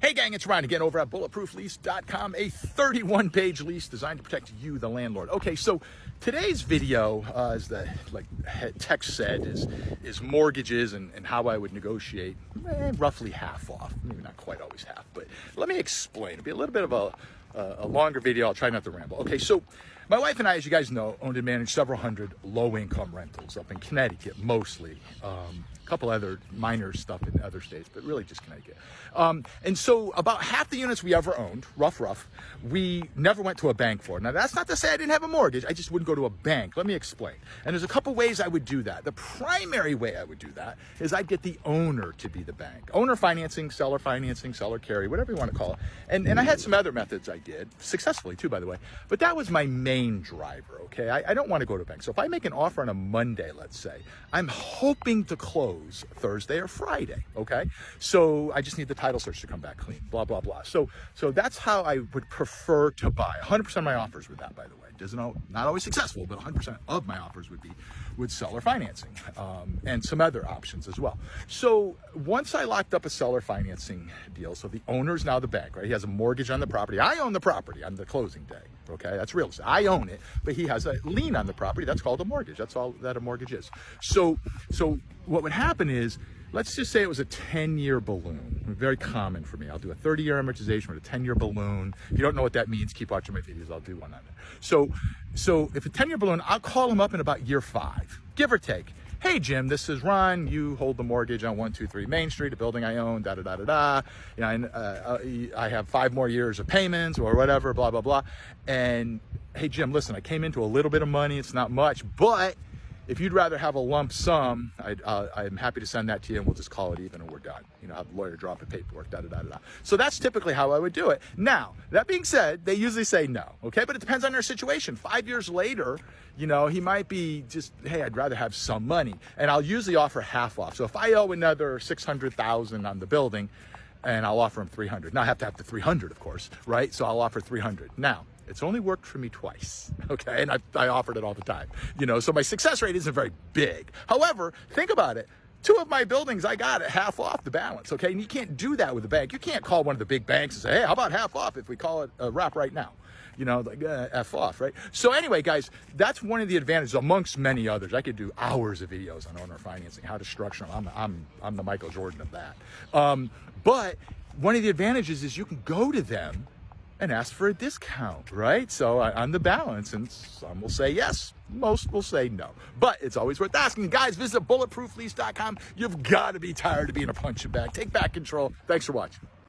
Hey gang, it's Ryan again over at bulletprooflease.com, a 31-page lease designed to protect you, the landlord. Okay, so today's video, as the text said, is mortgages and how I would negotiate roughly half off. Maybe not quite always half, but let me explain. It'll be a little bit of a longer video. I'll try not to ramble. Okay, so my wife and I, as you guys know, owned and managed several hundred low-income rentals up in Connecticut, mostly. A couple other minor stuff in other states, but really just Connecticut. And so about half the units we ever owned, rough, we never went to a bank for. Now, that's not to say I didn't have a mortgage. I just wouldn't go to a bank. Let me explain. And there's a couple ways I would do that. The primary way I would do that is I'd get the owner to be the bank. Owner financing, seller carry, whatever you want to call it. And I had some other methods I did, successfully too, by the way. But that was my main driver, okay? I don't want to go to a bank. So if I make an offer on a Monday, let's say, I'm hoping to close Thursday or Friday, okay? So I just need the title search to come back clean, blah, blah, blah. So that's how I would prefer to buy. 100% of my offers were that, by the way. Not always successful, but 100% of my offers would be with seller financing, and some other options as well. So once I locked up a seller financing deal, so the owner's now the bank, right? He has a mortgage on the property. I own the property on the closing day, okay? That's real estate. I own it, but he has a lien on the property. That's called a mortgage. That's all that a mortgage is. So what would happen is, let's just say it was a 10-year balloon. Very common for me. I'll do a 30-year amortization with a 10-year balloon. If you don't know what that means, keep watching my videos. I'll do one on it. So if a 10-year balloon, I'll call him up in about year 5, give or take. Hey, Jim, this is Ron. You hold the mortgage on 123 Main Street, a building I own, da-da-da-da-da. You know, I have 5 more years of payments or whatever, blah, blah, blah. And, hey, Jim, listen, I came into a little bit of money. It's not much, but if you'd rather have a lump sum, I'm happy to send that to you and we'll just call it even and we're done. You know, have the lawyer draw up the paperwork, da-da-da-da-da. So that's typically how I would do it. Now, that being said, they usually say no, okay? But it depends on their situation. 5 years later, you know, he might be just, hey, I'd rather have some money. And I'll usually offer half off. So if I owe another $600,000 on the building, and I'll offer him 300. Now I have to have the 300, of course, right? So I'll offer 300. Now, it's only worked for me twice, okay? And I offered it all the time, you know, so my success rate isn't very big. However, think about it. 2 of my buildings, I got it half off the balance, okay? And you can't do that with a bank. You can't call one of the big banks and say, hey, how about half off if we call it a wrap right now? You know, like F off, right? So anyway, guys, that's one of the advantages amongst many others. I could do hours of videos on owner financing, how to structure them. I'm the Michael Jordan of that. But one of the advantages is you can go to them and ask for a discount, right? So on the balance, and some will say yes, most will say no. But it's always worth asking. Guys, visit bulletprooflease.com. You've got to be tired of being a punching bag. Take back control. Thanks for watching.